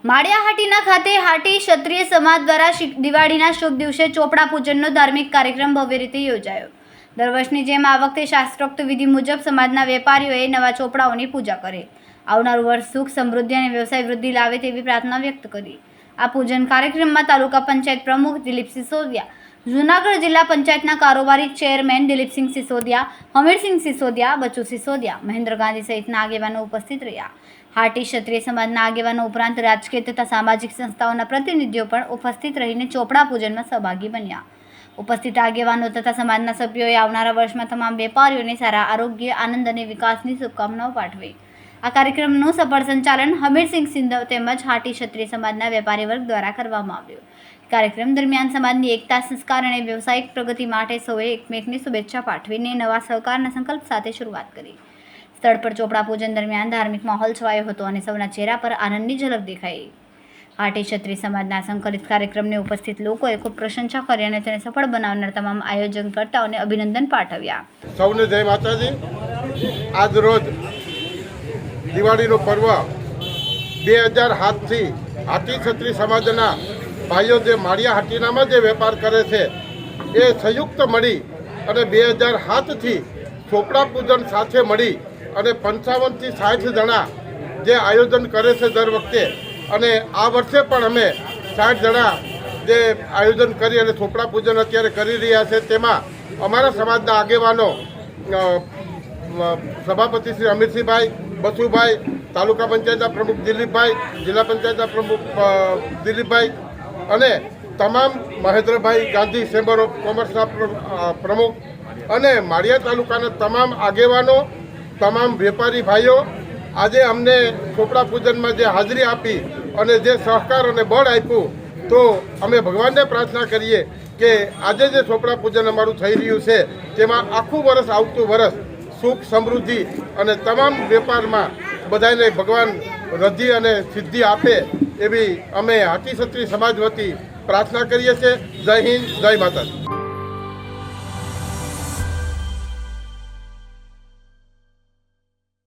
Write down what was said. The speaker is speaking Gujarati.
માળિયાહાટીના ખાતે હાટી ક્ષત્રિય સમાજ દ્વારા દિવાળીના શુભ દિવસે ચોપડા પૂજનનો ધાર્મિક કાર્યક્રમ ભવ્ય રીતે યોજાયો। દર વર્ષની જેમ આ વખતે શાસ્ત્રોક્ત વિધિ મુજબ સમાજના વેપારીઓએ નવા ચોપડાઓની પૂજા કરી આવનારું વર્ષ સુખ સમૃદ્ધિ અને વ્યવસાય વૃદ્ધિ લાવે તેવી પ્રાર્થના વ્યક્ત કરી। આ પૂજન કાર્યક્રમમાં તાલુકા પંચાયત પ્રમુખ દિલીપ સિસોદિયા, જૂનાગઢ જિલ્લા પંચાયતના કારોબારી ચેરમેન દિલીપસિંહ સિસોદિયા, હમીરસિંહ સિસોદિયા, બચુ સિસોદિયા, મહેન્દ્ર ગાંધી સહિતના આગેવાનો ઉપસ્થિત રહ્યા। હાટી ક્ષત્રિય સમાજના આગેવાનો ઉપરાંત રાજકીય તથા સામાજિક સંસ્થાઓના પ્રતિનિધિઓ પણ ઉપસ્થિત રહીને ચોપડા પૂજનમાં સહભાગી બન્યા। ઉપસ્થિત આગેવાનો તથા સમાજના સભ્યોએ આવનારા વર્ષમાં તમામ વેપારીઓને સારા આરોગ્ય, આનંદ અને વિકાસની શુભકામનાઓ પાઠવી। આ કાર્યક્રમનું સફળ સંચાલન હમીરસિંહ સિંધવ તેમજ હાટી ક્ષત્રિય સમાજના વેપારી વર્ગ દ્વારા કરવામાં આવ્યું। કાર્યક્રમ દરમિયાન સમાજની એકતા, સંસ્કાર અને વ્યવસાયિક પ્રગતિ માટે સૌએ એકમેકને શુભેચ્છા પાઠવીને નવા સહકારના સંકલ્પ સાથે શરૂઆત કરી। સ્થળ પર ચોપડા પૂજન દરમિયાન ધાર્મિક માહોલ છવાયો હતો અને સૌના ચહેરા પર આનંદની ઝલક દેખાઈ। હાટી ક્ષત્રિય સમાજના સંકલિત કાર્યક્રમને ઉપસ્થિત લોકોએ ખૂબ પ્રશંસા કરી અને તેને સફળ બનાવનાર તમામ આયોજનકર્તાઓને અભિનંદન પાઠવ્યા। સૌને જય માતાજી। આજ રોજ દિવાળીનો પર્વ 2007થી હાટી ક્ષત્રિય સમાજના ભાઈઓ જે માળિયાહાટીનામાં જે વેપાર કરે છે એ સંયુક્ત મળી અને 2007થી ચોપડા પૂજન સાથે મળી અને 55 થી 60 જણા જે આયોજન કરે છે દર વખતે, અને આ વર્ષે પણ અમે 60 જણા જે આયોજન કરી અને ચોપડા પૂજન અત્યારે કરી રહ્યા છે। તેમાં અમારા સમાજના આગેવાનો સભાપતિ શ્રી અમીરસિંહભાઈ, બસુભાઈ, તાલુકા પંચાયતના પ્રમુખ દિલીપભાઈ, જિલ્લા પંચાયતના પ્રમુખ દિલીપભાઈ અને તમામ મહેન્દ્રભાઈ ગાંધી ચેમ્બર ઓફ કોમર્સના પ્રમુખ અને માળિયા તાલુકાના તમામ આગેવાનો, તમામ વેપારી ભાઈઓ આજે અમને ચોપડા પૂજનમાં જે હાજરી આપી અને જે સહકાર અને બળ આપ્યું, તો અમે ભગવાનને પ્રાર્થના કરીએ કે આજે જે ચોપડા પૂજન અમારું થઈ રહ્યું છે તેમાં આખું વર્ષ, આવતું વર્ષ સુખ સમૃદ્ધિ અને તમામ વેપારમાં બધાને ભગવાન રદ્ધિ અને સિદ્ધિ આપે એવી અમે હાટી ક્ષત્રિય સમાજ વતી પ્રાર્થના કરીએ છીએ। જય હિન્દ, જય માતાજી।